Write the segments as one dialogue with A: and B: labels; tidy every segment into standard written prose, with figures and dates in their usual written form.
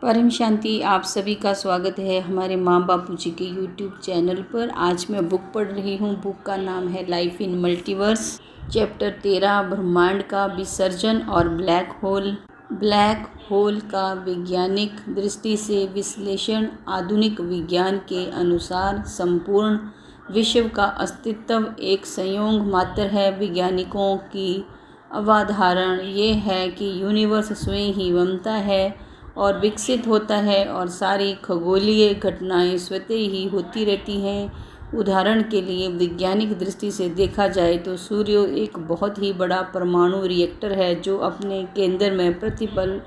A: परम शांति। आप सभी का स्वागत है हमारे माँ बापू जी के यूट्यूब चैनल पर। आज मैं बुक पढ़ रही हूँ। बुक का नाम है लाइफ इन मल्टीवर्स। चैप्टर 13 ब्रह्मांड का विसर्जन और ब्लैक होल। ब्लैक होल का वैज्ञानिक दृष्टि से विश्लेषण। आधुनिक विज्ञान के अनुसार संपूर्ण विश्व का अस्तित्व एक संयोग मात्र है। वैज्ञानिकों की अवधारणा ये है कि यूनिवर्स स्वयं ही बनता है और विकसित होता है और सारी खगोलीय घटनाएं स्वतः ही होती रहती हैं। उदाहरण के लिए वैज्ञानिक दृष्टि से देखा जाए तो सूर्य एक बहुत ही बड़ा परमाणु रिएक्टर है जो अपने केंद्र में प्रतिपल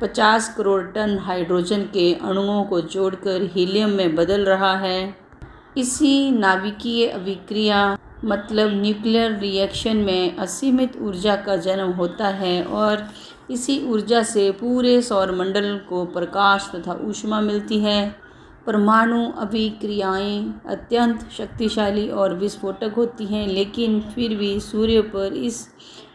A: 50 करोड़ टन हाइड्रोजन के अणुओं को जोड़कर हीलियम में बदल रहा है। इसी नाभिकीय अभिक्रिया मतलब न्यूक्लियर रिएक्शन में असीमित ऊर्जा का जन्म होता है और इसी ऊर्जा से पूरे सौरमंडल को प्रकाश तथा ऊष्मा मिलती है। परमाणु अभिक्रियाएं अत्यंत शक्तिशाली और विस्फोटक होती हैं, लेकिन फिर भी सूर्य पर इस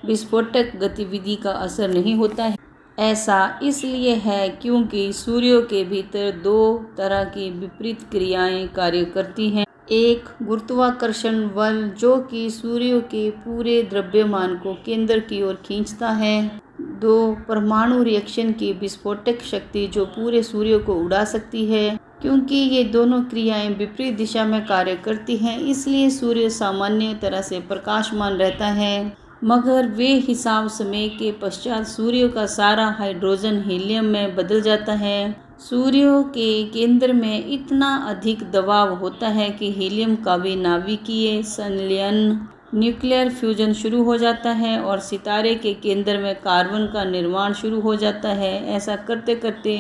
A: विस्फोटक गतिविधि का असर नहीं होता है। ऐसा इसलिए है क्योंकि सूर्य के भीतर दो तरह की विपरीत क्रियाएं कार्य करती हैं। एक गुरुत्वाकर्षण बल जो कि सूर्य के पूरे द्रव्यमान को केंद्र की ओर खींचता है। दो परमाणु रिएक्शन की विस्फोटक शक्ति जो पूरे सूर्य को उड़ा सकती है। क्योंकि ये दोनों क्रियाएं विपरीत दिशा में कार्य करती हैं, इसलिए सूर्य सामान्य तरह से प्रकाशमान रहता है, मगर वे हिसाब समय के पश्चात सूर्य का सारा हाइड्रोजन हीलियम में बदल जाता है। सूर्य के केंद्र में इतना अधिक दबाव होता है कि हीलियम का भी नाभिकीय संलयन न्यूक्लियर फ्यूजन शुरू हो जाता है और सितारे के केंद्र में कार्बन का निर्माण शुरू हो जाता है। ऐसा करते करते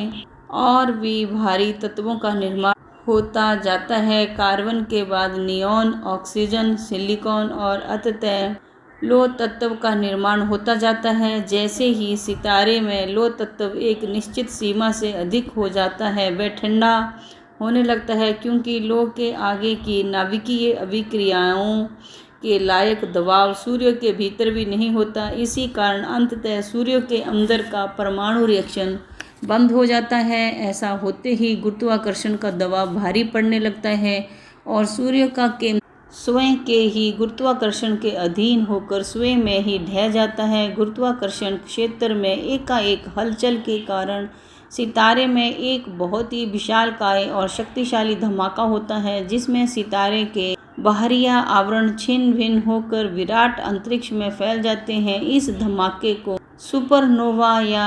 A: और भी भारी तत्वों का निर्माण होता जाता है। कार्बन के बाद नियॉन, ऑक्सीजन, सिलिकॉन और अंततः लौह तत्व का निर्माण होता जाता है। जैसे ही सितारे में लौह तत्व एक निश्चित सीमा से अधिक हो जाता है, वह ठंडा होने लगता है क्योंकि लौह के आगे की नाभिकीय अभिक्रियाओं के लायक दबाव सूर्य के भीतर भी नहीं होता। इसी कारण अंततः सूर्य के अंदर का परमाणु रिएक्शन बंद हो जाता है। ऐसा होते ही गुरुत्वाकर्षण का दबाव भारी पड़ने लगता है और सूर्य का केंद्र स्वयं के ही गुरुत्वाकर्षण के अधीन होकर स्वयं में ही ढह जाता है। गुरुत्वाकर्षण क्षेत्र में एकाएक हलचल के कारण सितारे में एक बहुत ही विशालकाय और शक्तिशाली धमाका होता है, जिसमें सितारे के बाहरी आवरण छिन्न भिन्न होकर विराट अंतरिक्ष में फैल जाते हैं। इस धमाके को सुपरनोवा या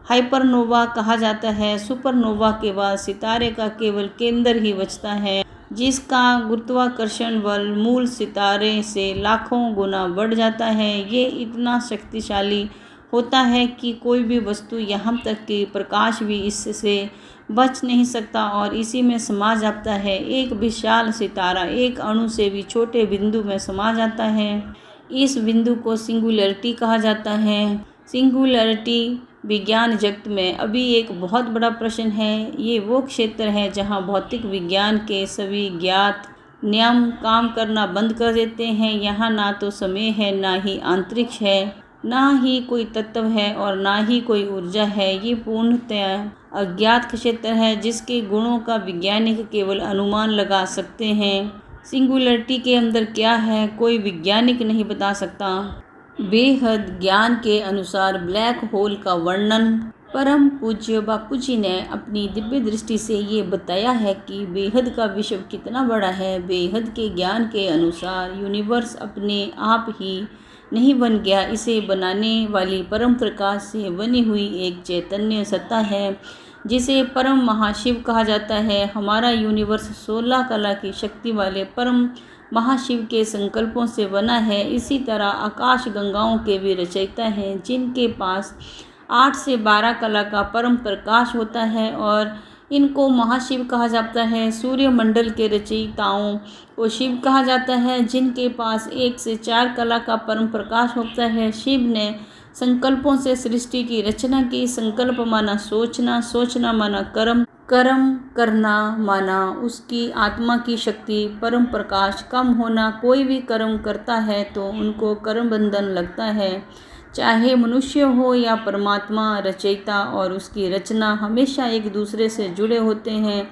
A: हाइपरनोवा कहा जाता है। सुपरनोवा के बाद सितारे का केवल केंद्र ही बचता है, जिसका गुरुत्वाकर्षण बल मूल सितारे से लाखों गुना बढ़ जाता है। ये इतना शक्तिशाली होता है कि कोई भी वस्तु, यहाँ तक कि प्रकाश भी इससे बच नहीं सकता और इसी में समा जाता है। एक विशाल सितारा एक अणु से भी छोटे बिंदु में समा जाता है। इस बिंदु को सिंगुलैरिटी कहा जाता है। सिंगुलैरिटी विज्ञान जगत में अभी एक बहुत बड़ा प्रश्न है। ये वो क्षेत्र है जहाँ भौतिक विज्ञान के सभी ज्ञात नियम काम करना बंद कर देते हैं। यहाँ ना तो समय है, ना ही अंतरिक्ष है, ना ही कोई तत्व है और ना ही कोई ऊर्जा है। ये पूर्णतः अज्ञात क्षेत्र है जिसके गुणों का वैज्ञानिक केवल अनुमान लगा सकते हैं। सिंगुलैरिटी के अंदर क्या है कोई वैज्ञानिक नहीं बता सकता। बेहद ज्ञान के अनुसार ब्लैक होल का वर्णन परम पूज्य बापू जी ने अपनी दिव्य दृष्टि से ये बताया है कि बेहद का विश्व कितना बड़ा है। बेहद के ज्ञान के अनुसार यूनिवर्स अपने आप ही नहीं बन गया, इसे बनाने वाली परम प्रकाश से बनी हुई एक चैतन्य सत्ता है जिसे परम महाशिव कहा जाता है। हमारा यूनिवर्स 16 कला की शक्ति वाले परम महाशिव के संकल्पों से बना है। इसी तरह आकाश गंगाओं के भी रचयिता हैं जिनके पास 8 से 12 कला का परम प्रकाश होता है और इनको महाशिव कहा जाता है। सूर्यमंडल के रचयिताओं को शिव कहा जाता है जिनके पास 1 से 4 कला का परम प्रकाश होता है। शिव ने संकल्पों से सृष्टि की रचना की। संकल्प माना सोचना, सोचना माना कर्म, कर्म करना माना उसकी आत्मा की शक्ति, परम प्रकाश कम होना। कोई भी कर्म करता है तो उनको कर्म बंधन लगता है। चाहे मनुष्य हो या परमात्मा, रचयिता और उसकी रचना हमेशा एक दूसरे से जुड़े होते हैं।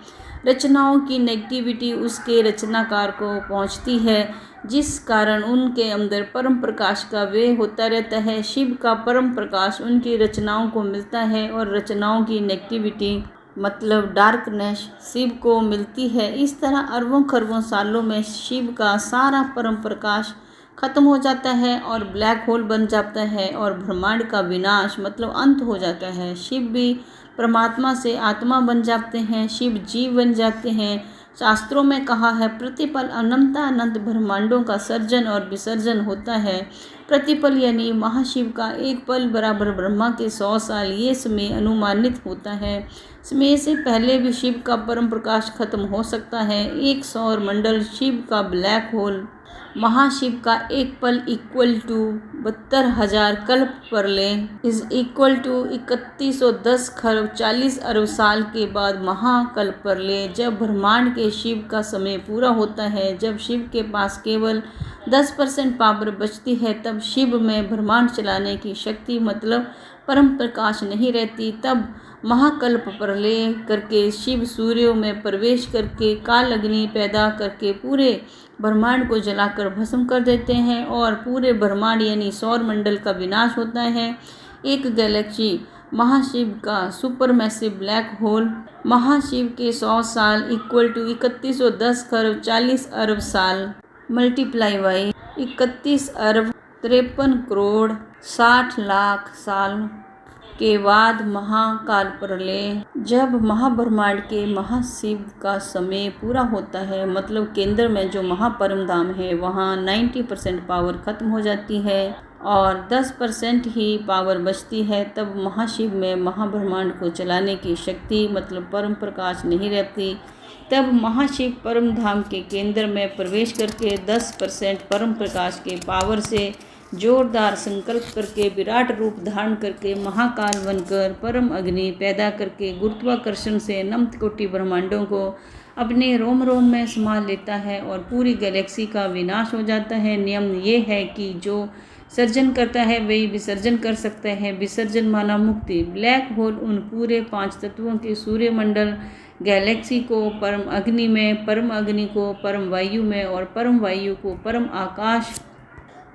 A: रचनाओं की नेगेटिविटी उसके रचनाकार को पहुंचती है, जिस कारण उनके अंदर परम प्रकाश का व्यय होता रहता है। शिव का परम प्रकाश उनकी रचनाओं को मिलता है और रचनाओं की नेगेटिविटी मतलब डार्कनेस शिव को मिलती है। इस तरह अरबों खरबों सालों में शिव का सारा परम प्रकाश खत्म हो जाता है और ब्लैक होल बन जाता है और ब्रह्मांड का विनाश मतलब अंत हो जाता है। शिव भी परमात्मा से आत्मा बन जाते हैं, शिव जीव बन जाते हैं। शास्त्रों में कहा है प्रतिपल अनंत ब्रह्मांडों का सर्जन और विसर्जन होता है। प्रतिपल यानी महाशिव का एक पल बराबर ब्रह्मा के 100 साल, ये समय अनुमानित होता है। समय से पहले भी शिव का परम प्रकाश खत्म हो सकता है। एक सौर मंडल शिव का ब्लैक होल, महाशिव का एक पल इक्वल टू 72,000 कल्प प्रलय इज इक्वल टू 3110 खरब 40 अरब साल के बाद महाकल्प प्रलय। जब ब्रह्मांड के शिव का समय पूरा होता है, जब शिव के पास केवल 10% पावर बचती है, तब शिव में ब्रह्मांड चलाने की शक्ति मतलब परम प्रकाश नहीं रहती। तब महाकल्प प्रलय करके शिव सूर्यों में प्रवेश करके काल अग्नि पैदा करके पूरे ब्रह्मांड को जलाकर भस्म कर देते हैं और पूरे ब्रह्मांड यानी सौर मंडल का विनाश होता है। एक गैलेक्सी महाशिव का सुपरमैसिव ब्लैक होल, महाशिव के 100 साल इक्वल टू 3110 खरब 40 अरब साल मल्टीप्लाई बाई 31 अरब 53 करोड़ 60 लाख साल के बाद महाकाल प्रलय। जब महाब्रह्मांड के महाशिव का समय पूरा होता है मतलब केंद्र में जो महापरम धाम है वहाँ 90% पावर खत्म हो जाती है और 10% ही पावर बचती है। तब महाशिव में महाब्रह्मांड को चलाने की शक्ति मतलब परम प्रकाश नहीं रहती। तब महाशिव परम धाम के केंद्र में प्रवेश करके 10% परम प्रकाश के पावर से जोरदार संकल्प करके विराट रूप धारण करके महाकाल बनकर परम अग्नि पैदा करके गुरुत्वाकर्षण से अनंत कोटि ब्रह्मांडों को अपने रोम रोम में समा लेता है और पूरी गैलेक्सी का विनाश हो जाता है। नियम ये है कि जो सर्जन करता है वही विसर्जन कर सकता है। विसर्जन माना मुक्ति। ब्लैक होल उन पूरे 5 तत्वों के सूर्यमंडल गैलेक्सी को परम अग्नि में, परम अग्नि को परम वायु में और परम वायु को परम आकाश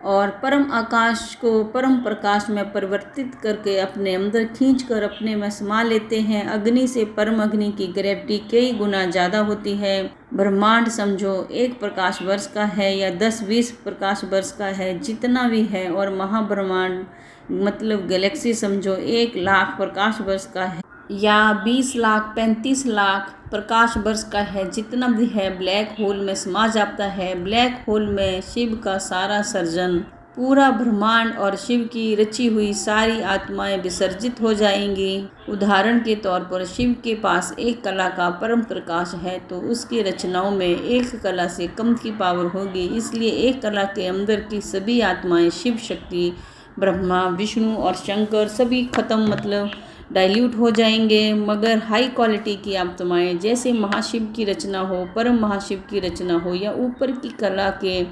A: और परम आकाश को परम प्रकाश में परिवर्तित करके अपने अंदर खींचकर अपने में समा लेते हैं। अग्नि से परम अग्नि की ग्रेविटी कई गुना ज़्यादा होती है। ब्रह्मांड समझो 1 प्रकाश वर्ष का है या 10-20 प्रकाश वर्ष का है, जितना भी है, और महाब्रह्मांड मतलब गैलेक्सी समझो 1 लाख प्रकाश वर्ष का है या 20 लाख 35 लाख प्रकाश वर्ष का है, जितना भी है ब्लैक होल में समा जाता है। ब्लैक होल में शिव का सारा सर्जन, पूरा ब्रह्मांड और शिव की रची हुई सारी आत्माएं विसर्जित हो जाएंगी। उदाहरण के तौर पर शिव के पास एक कला का परम प्रकाश है तो उसकी रचनाओं में एक कला से कम की पावर होगी, इसलिए एक कला के अंदर की सभी आत्माएं शिव शक्ति, ब्रह्मा, विष्णु और शंकर सभी खत्म मतलब डाइल्यूट हो जाएंगे। मगर हाई क्वालिटी की आत्माएं जैसे महाशिव की रचना हो, परम महाशिव की रचना हो या ऊपर की कला के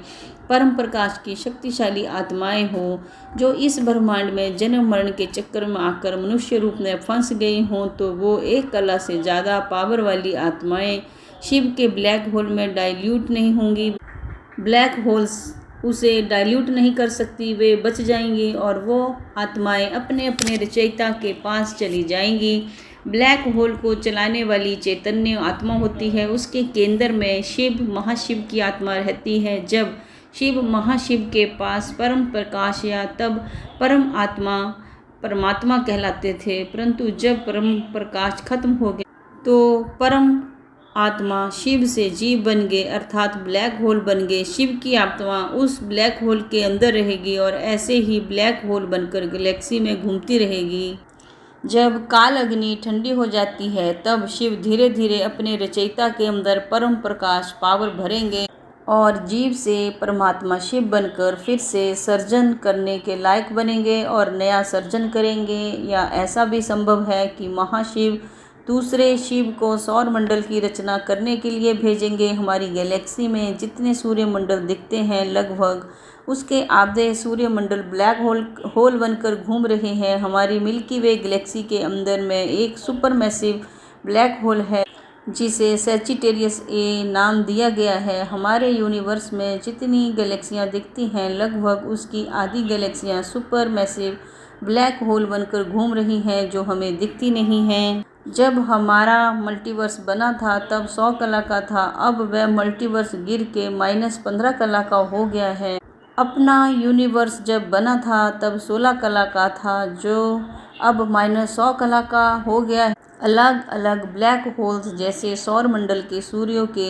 A: परम प्रकाश की शक्तिशाली आत्माएं हो, जो इस ब्रह्मांड में जन्म मरण के चक्कर में आकर मनुष्य रूप में फंस गई हों, तो वो एक कला से ज़्यादा पावर वाली आत्माएं शिव के ब्लैक होल में डाइल्यूट नहीं होंगी। ब्लैक होल्स उसे डाइल्यूट नहीं कर सकती, वे बच जाएंगी और वो आत्माएं अपने अपने रचयिता के पास चली जाएंगी। ब्लैक होल को चलाने वाली चैतन्य आत्मा होती है, उसके केंद्र में शिव महाशिव की आत्मा रहती है। जब शिव महाशिव के पास परम प्रकाश या तब परम आत्मा परमात्मा कहलाते थे, परंतु जब परम प्रकाश खत्म हो गया तो परम आत्मा शिव से जीव बन गए अर्थात ब्लैक होल बन गए। शिव की आत्मा उस ब्लैक होल के अंदर रहेगी और ऐसे ही ब्लैक होल बनकर गैलेक्सी में घूमती रहेगी। जब काल अग्नि ठंडी हो जाती है तब शिव धीरे धीरे अपने रचयिता के अंदर परम प्रकाश पावर भरेंगे और जीव से परमात्मा शिव बनकर फिर से सर्जन करने के लायक बनेंगे और नया सर्जन करेंगे। या ऐसा भी संभव है कि महाशिव दूसरे शिव को सौर मंडल की रचना करने के लिए भेजेंगे। हमारी गैलेक्सी में जितने सूर्यमंडल दिखते हैं लगभग उसके आधे सूर्यमंडल ब्लैक होल बनकर घूम रहे हैं। हमारी मिल्की वे गैलेक्सी के अंदर में एक सुपरमैसिव ब्लैक होल है जिसे सैजिटेरियस ए नाम दिया गया है। हमारे यूनिवर्स में जितनी गैलेक्सियां दिखती हैं लगभग उसकी आधी गैलेक्सियां सुपरमैसिव ब्लैक होल बनकर घूम रही हैं जो हमें दिखती नहीं हैं। जब हमारा मल्टीवर्स बना था तब 100 कला का था, अब वह मल्टीवर्स गिर के -15 कला का हो गया है। अपना यूनिवर्स जब बना था तब 16 कला का था जो अब -100 कला का हो गया है। अलग अलग ब्लैक होल्स जैसे सौर मंडल के सूर्यों के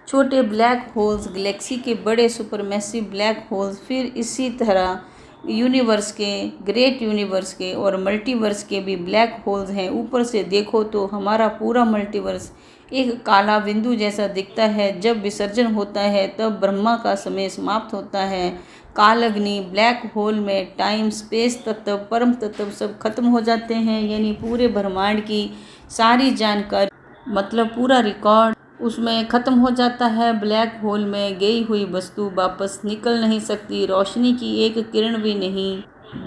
A: छोटे ब्लैक होल्स, गैलेक्सी के बड़े सुपरमैसिव ब्लैक होल्स, फिर इसी तरह यूनिवर्स के, ग्रेट यूनिवर्स के और मल्टीवर्स के भी ब्लैक होल्स हैं। ऊपर से देखो तो हमारा पूरा मल्टीवर्स एक काला बिंदु जैसा दिखता है। जब विसर्जन होता है तब ब्रह्मा का समय समाप्त होता है। कालअग्नि ब्लैक होल में टाइम, स्पेस तत्व, परम तत्व सब खत्म हो जाते हैं, यानी पूरे ब्रह्मांड की सारी जानकारी मतलब पूरा रिकॉर्ड उसमें ख़त्म हो जाता है। ब्लैक होल में गई हुई वस्तु वापस निकल नहीं सकती, रोशनी की एक किरण भी नहीं।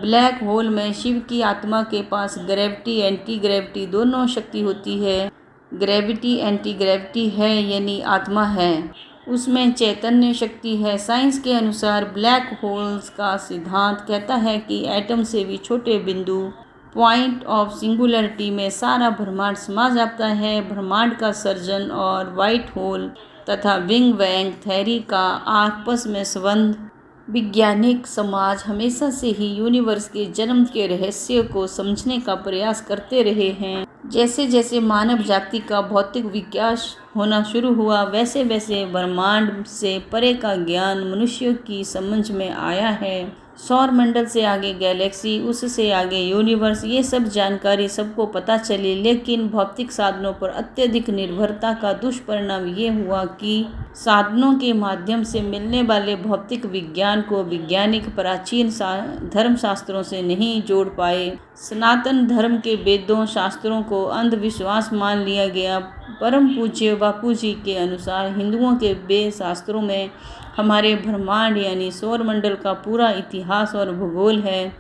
A: ब्लैक होल में शिव की आत्मा के पास ग्रेविटी, एंटी ग्रेविटी दोनों शक्ति होती है। ग्रेविटी एंटी ग्रेविटी है यानी आत्मा है, उसमें चैतन्य शक्ति है। साइंस के अनुसार ब्लैक होल्स का सिद्धांत कहता है कि एटम से भी छोटे बिंदु, पॉइंट ऑफ सिंगुलरिटी में सारा ब्रह्मांड समा जाता है। ब्रह्मांड का सर्जन और वाइट होल तथा बिग बैंग थ्योरी का आपस में संबंध, वैज्ञानिक समाज हमेशा से ही यूनिवर्स के जन्म के रहस्य को समझने का प्रयास करते रहे हैं। जैसे जैसे मानव जाति का भौतिक विकास होना शुरू हुआ वैसे वैसे ब्रह्मांड से परे का ज्ञान मनुष्यों की समझ में आया है। सौर मंडल से आगे गैलेक्सी, उससे आगे यूनिवर्स, ये सब जानकारी सबको पता चली, लेकिन भौतिक साधनों पर अत्यधिक निर्भरता का दुष्परिणाम ये हुआ कि साधनों के माध्यम से मिलने वाले भौतिक विज्ञान को वैज्ञानिक प्राचीन धर्मशास्त्रों से नहीं जोड़ पाए। सनातन धर्म के वेदों शास्त्रों को अंधविश्वास मान लिया गया। परम पूज्य बापूजी के अनुसार हिंदुओं के वेद शास्त्रों में हमारे ब्रह्मांड यानी सौरमंडल का पूरा इतिहास और भूगोल है।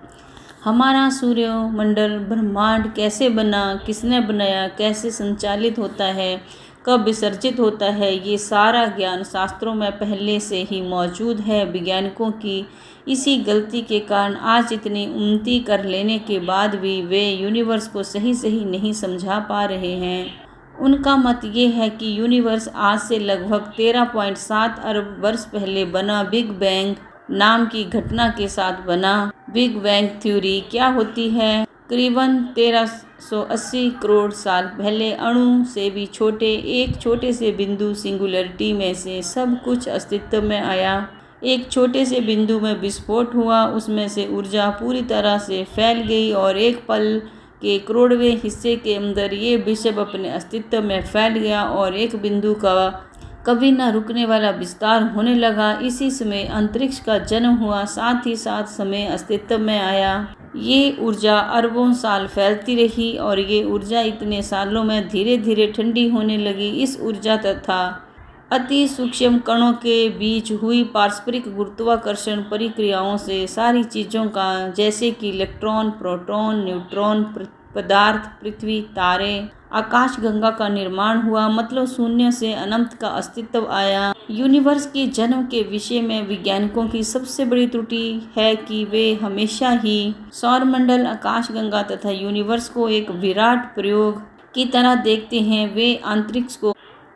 A: हमारा सूर्यमंडल ब्रह्मांड कैसे बना, किसने बनाया, कैसे संचालित होता है, कब विसर्जित होता है, ये सारा ज्ञान शास्त्रों में पहले से ही मौजूद है। वैज्ञानिकों की इसी गलती के कारण आज इतनी उन्नति कर लेने के बाद भी वे यूनिवर्स को सही नहीं समझा पा रहे हैं। उनका मत ये है कि यूनिवर्स आज से लगभग 13.7 अरब वर्ष पहले बना, बिग बैंग नाम की घटना के साथ बना। बिग बैंग थ्योरी क्या होती है? करीबन 1380 करोड़ साल पहले अणु से भी छोटे एक छोटे से बिंदु सिंगुलरिटी में से सब कुछ अस्तित्व में आया। एक छोटे से बिंदु में विस्फोट हुआ, उसमें से ऊर्जा पूरी तरह से फैल गई और एक पल के करोड़वें हिस्से के अंदर ये विश्व अपने अस्तित्व में फैल गया और एक बिंदु का कभी न रुकने वाला विस्तार होने लगा। इसी समय अंतरिक्ष का जन्म हुआ, साथ ही साथ समय अस्तित्व में आया। ये ऊर्जा अरबों साल फैलती रही और ये ऊर्जा इतने सालों में धीरे धीरे ठंडी होने लगी। इस ऊर्जा तथा अति सूक्ष्म कणों के बीच हुई पारस्परिक गुरुत्वाकर्षण प्रक्रियाओं से सारी चीज़ों का, जैसे कि इलेक्ट्रॉन, प्रोटॉन, न्यूट्रॉन, पदार्थ, पृथ्वी, तारे, आकाशगंगा का निर्माण हुआ। मतलब शून्य से अनंत का अस्तित्व आया। यूनिवर्स के जन्म के विषय में वैज्ञानिकों की सबसे बड़ी त्रुटि है कि वे हमेशा ही सौरमंडल, आकाशगंगा तथा यूनिवर्स को एक विराट प्रयोग की तरह देखते हैं। वे अंतरिक्ष को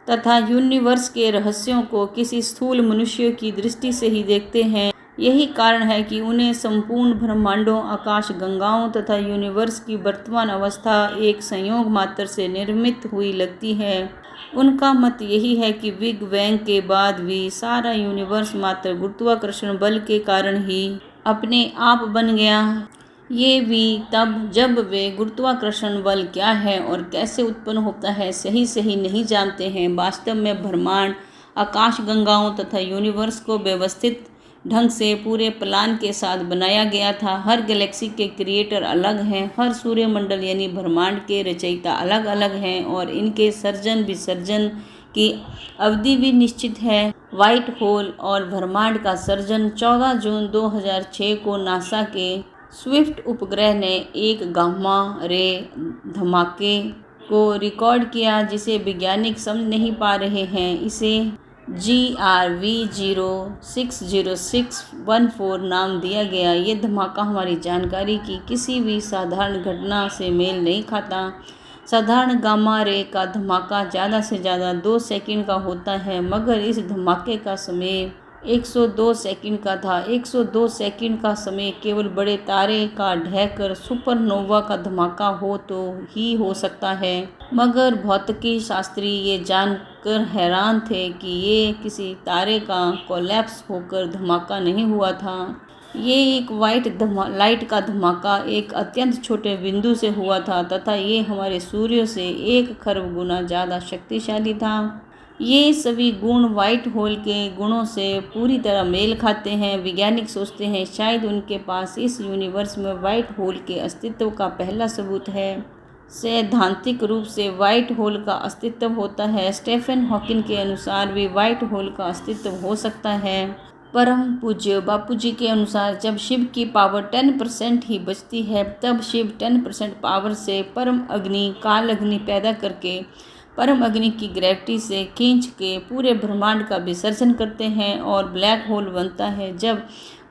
A: तथा यूनिवर्स के रहस्यों को किसी स्थूल मनुष्य की दृष्टि से ही देखते हैं। यही कारण है कि उन्हें संपूर्ण ब्रह्मांडों, आकाशगंगाओं तथा यूनिवर्स की वर्तमान अवस्था एक संयोग मात्र से निर्मित हुई लगती है। उनका मत यही है कि बिग बैंग के बाद भी सारा यूनिवर्स मात्र गुरुत्वाकर्षण बल के कारण ही अपने आप बन गया। ये भी तब जब वे गुरुत्वाकर्षण बल क्या है और कैसे उत्पन्न होता है सही नहीं जानते हैं। वास्तव में ब्रह्मांड, आकाशगंगाओं तथा यूनिवर्स को व्यवस्थित ढंग से पूरे प्लान के साथ बनाया गया था। हर गैलेक्सी के क्रिएटर अलग हैं, हर सूर्यमंडल यानी ब्रह्मांड के रचयिता अलग अलग हैं और इनके सर्जन विसर्जन की अवधि भी निश्चित है। व्हाइट होल और ब्रह्मांड का सर्जन 14 जून 2006 को नासा के स्विफ्ट उपग्रह ने एक गामा रे धमाके को रिकॉर्ड किया जिसे वैज्ञानिक समझ नहीं पा रहे हैं। इसे GRV060614 नाम दिया गया। ये धमाका हमारी जानकारी की किसी भी साधारण घटना से मेल नहीं खाता। साधारण गामा रे का धमाका ज़्यादा से ज़्यादा 2 सेकंड का होता है, मगर इस धमाके का समय 102 सेकंड का था। 102 सेकंड का समय केवल बड़े तारे का ढहकर सुपरनोवा का धमाका हो तो ही हो सकता है, मगर भौतिकी शास्त्री ये जानकर हैरान थे कि ये किसी तारे का कोलैप्स होकर धमाका नहीं हुआ था। ये एक वाइट लाइट का धमाका एक अत्यंत छोटे बिंदु से हुआ था तथा ये हमारे सूर्य से 1 खरब गुना ज़्यादा शक्तिशाली था। ये सभी गुण वाइट होल के गुणों से पूरी तरह मेल खाते हैं। वैज्ञानिक सोचते हैं शायद उनके पास इस यूनिवर्स में वाइट होल के अस्तित्व का पहला सबूत है। सैद्धांतिक रूप से वाइट होल का अस्तित्व होता है। स्टीफन हॉकिंग के अनुसार भी वाइट होल का अस्तित्व हो सकता है। परम पूज्य बापूजी के अनुसार जब शिव की पावर 10% ही बचती है तब शिव 10% पावर से परम अग्नि काल अग्नि पैदा करके परम अग्नि की ग्रेविटी से खींच के पूरे ब्रह्मांड का विसर्जन करते हैं और ब्लैक होल बनता है। जब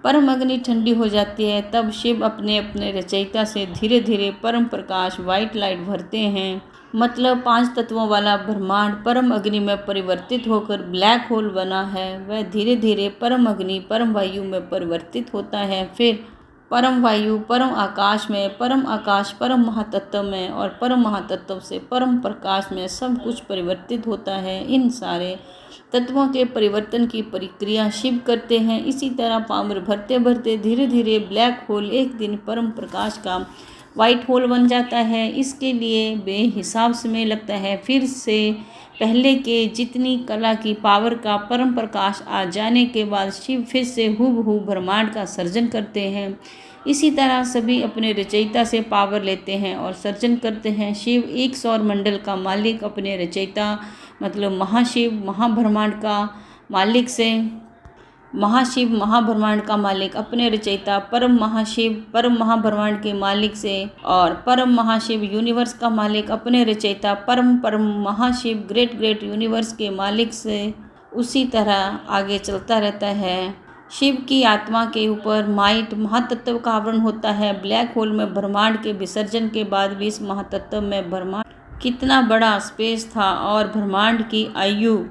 A: परम अग्नि ठंडी हो जाती है तब शिव अपने अपने रचयिता से धीरे धीरे परम प्रकाश व्हाइट लाइट भरते हैं। मतलब 5 तत्वों वाला ब्रह्मांड परम अग्नि में परिवर्तित होकर ब्लैक होल बना है। वह धीरे धीरे परम अग्नि परम वायु में परिवर्तित होता है, फिर परम वायु परम आकाश में, परम आकाश परम महातत्व में और परम महातत्व से परम प्रकाश में सब कुछ परिवर्तित होता है। इन सारे तत्वों के परिवर्तन की प्रक्रिया शिव करते हैं। इसी तरह पावर भरते भरते धीरे धीरे ब्लैक होल एक दिन परम प्रकाश का वाइट होल बन जाता है। इसके लिए बेहिसाब समय लगता है। फिर से पहले के जितनी कला की पावर का परम प्रकाश आ जाने के बाद शिव फिर से हूबहू ब्रह्मांड का सर्जन करते हैं। इसी तरह सभी अपने रचयिता से पावर लेते हैं और सर्जन करते हैं। शिव एक सौर मंडल का मालिक अपने रचयिता मतलब महाशिव महाब्रह्मांड का मालिक से, महाशिव महाब्रह्मांड का मालिक अपने रचयिता परम महाशिव परम महाब्रह्मांड के मालिक से और परम महाशिव यूनिवर्स का मालिक अपने रचयिता परम परम महाशिव ग्रेट ग्रेट यूनिवर्स के मालिक से उसी तरह आगे चलता रहता है। शिव की आत्मा के ऊपर माइट महातत्व का आवरण होता है। ब्लैक होल में ब्रह्मांड के विसर्जन के बाद भी इस महातत्व में ब्रह्मांड कितना बड़ा स्पेस था और ब्रह्मांड की आयु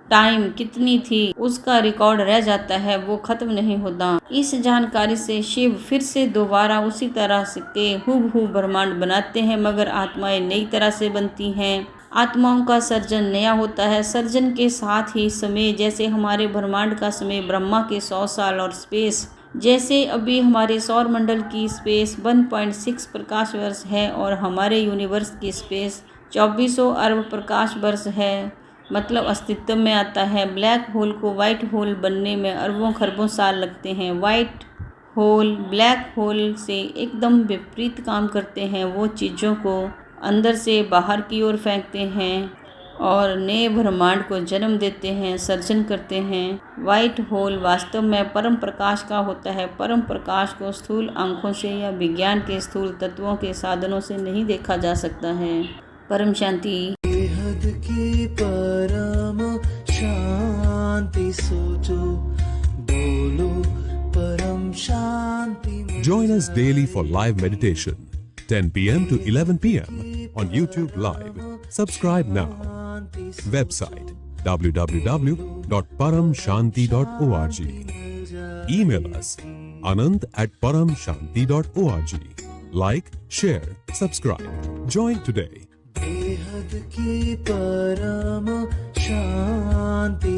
A: टाइम कितनी थी उसका रिकॉर्ड रह जाता है, वो खत्म नहीं होता। इस जानकारी से शिव फिर से दोबारा उसी तरह के हूबहू ब्रह्मांड बनाते हैं, मगर आत्माएं नई तरह से बनती हैं। आत्माओं का सर्जन नया होता है। सर्जन के साथ ही समय, जैसे हमारे ब्रह्मांड का समय ब्रह्मा के 100 साल और स्पेस जैसे अभी हमारे सौर मंडल की स्पेस 1.6 प्रकाश वर्ष है और हमारे यूनिवर्स की स्पेस 2400 अरब प्रकाश वर्ष है, मतलब अस्तित्व में आता है। ब्लैक होल को वाइट होल बनने में अरबों खरबों साल लगते हैं। वाइट होल ब्लैक होल से एकदम विपरीत काम करते हैं। वो चीज़ों को अंदर से बाहर की ओर फेंकते हैं और नए ब्रह्मांड को जन्म देते हैं, सर्जन करते हैं। वाइट होल वास्तव में परम प्रकाश का होता है। परम प्रकाश को स्थूल आंखों से या विज्ञान के स्थूल तत्वों के साधनों से नहीं देखा जा सकता है। परम शांति।
B: की परम शांति सोचो, बोलो परम शांति।
C: Join us daily for live meditation, 10 p.m. to 11 p.m. on YouTube Live. Subscribe now. Website www.paramshanti.org. Email us anand@paramshanti.org. Like, share, subscribe. Join today.
B: बेहद की परम शांति।